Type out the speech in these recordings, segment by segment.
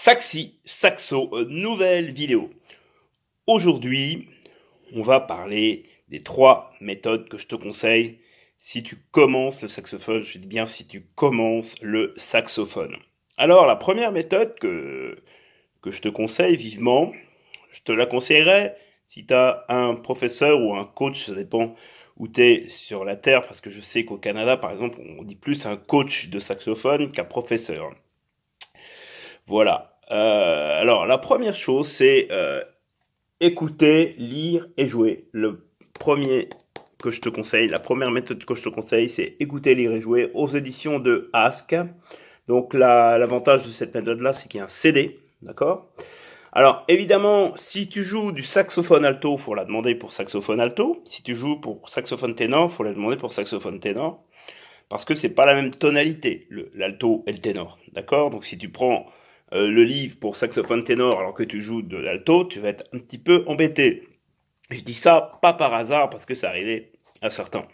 Saxi, Saxo, nouvelle vidéo. Aujourd'hui, on va parler des 3 méthodes que je te conseille si tu commences le saxophone. Je dis bien si tu commences le saxophone. Alors, la première méthode que je te conseille vivement, je te la conseillerais si tu as un professeur ou un coach, ça dépend où tu es sur la Terre, parce que je sais qu'au Canada, par exemple, on dit plus un coach de saxophone qu'un professeur. Voilà. Alors, la première chose, c'est écouter, lire et jouer. Le premier que je te conseille, la première méthode que je te conseille, c'est écouter, lire et jouer aux éditions de Ask. Donc, l'avantage de cette méthode-là, c'est qu'il y a un CD, d'accord? Alors, évidemment, si tu joues du saxophone alto, faut la demander pour saxophone alto. Si tu joues pour saxophone ténor, faut la demander pour saxophone ténor. Parce que c'est pas la même tonalité, l'alto et le ténor, d'accord? Donc si tu prends le livre pour saxophone ténor alors que tu joues de l'alto, tu vas être un petit peu embêté. Je dis ça pas par hasard parce que ça arrivait à certains.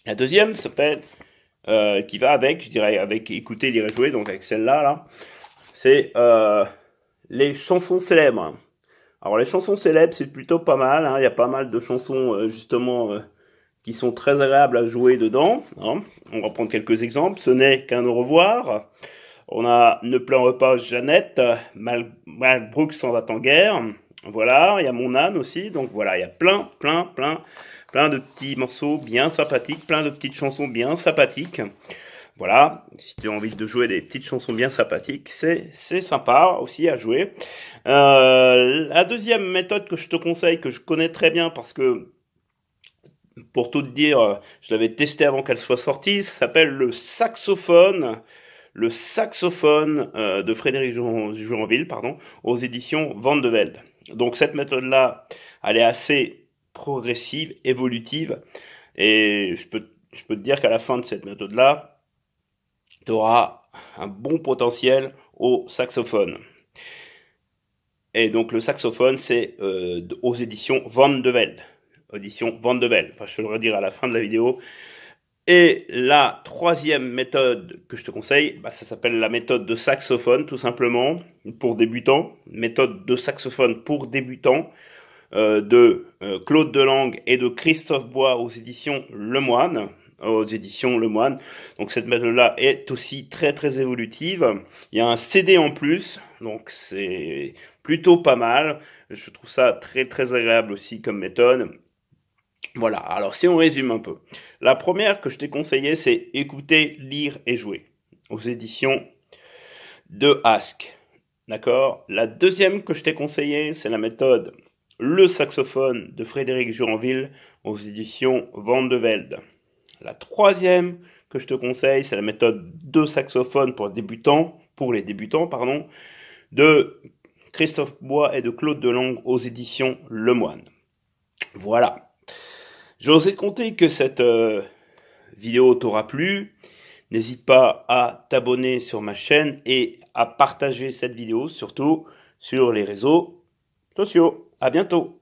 La deuxième s'appelle, qui va avec, je dirais, avec écouter, lire et jouer, donc avec celle-là, là, c'est les chansons célèbres. Alors les chansons célèbres, c'est plutôt pas mal, hein. Il y a pas mal de chansons justement qui sont très agréables à jouer dedans, hein. On va prendre quelques exemples. Ce n'est qu'un au revoir. On a Ne pleure pas Jeannette, Mal Brooks s'en va en guerre. Voilà, il y a Mon âne aussi. Donc voilà, il y a plein de petits morceaux bien sympathiques, plein de petites chansons bien sympathiques. Voilà, si tu as envie de jouer des petites chansons bien sympathiques, c'est sympa aussi à jouer. La deuxième méthode que je te conseille, que je connais très bien parce que pour tout te dire, je l'avais testé avant qu'elle soit sortie, ça s'appelle le saxophone de Frédéric Juranville, pardon, aux éditions Van de Velde. Donc cette méthode-là, elle est assez progressive, évolutive, et je peux te dire qu'à la fin de cette méthode-là, tu auras un bon potentiel au saxophone. Et donc le saxophone, c'est aux éditions Van de Velde. Audition Van de Velde. Enfin, je te le redire à la fin de la vidéo. Et la troisième méthode que je te conseille, bah, ça s'appelle la méthode de saxophone, tout simplement, pour débutants. Méthode de saxophone pour débutants de Claude Delangue et de Christophe Bois aux éditions Lemoine. Donc cette méthode-là est aussi très évolutive. Il y a un CD en plus, donc c'est plutôt pas mal. Je trouve ça très agréable aussi comme méthode. Voilà, alors si on résume un peu. La première que je t'ai conseillée, c'est écouter, lire et jouer aux éditions de Ask. D'accord? La deuxième que je t'ai conseillée, c'est la méthode Le saxophone de Frédéric Juranville aux éditions Van de Velde. La troisième que je te conseille, c'est la méthode de saxophone pour les débutants, pardon, de Christophe Bois et de Claude Delangue aux éditions Lemoine. Voilà. J'ose compter que cette vidéo t'aura plu. N'hésite pas à t'abonner sur ma chaîne et à partager cette vidéo, surtout sur les réseaux sociaux. À bientôt.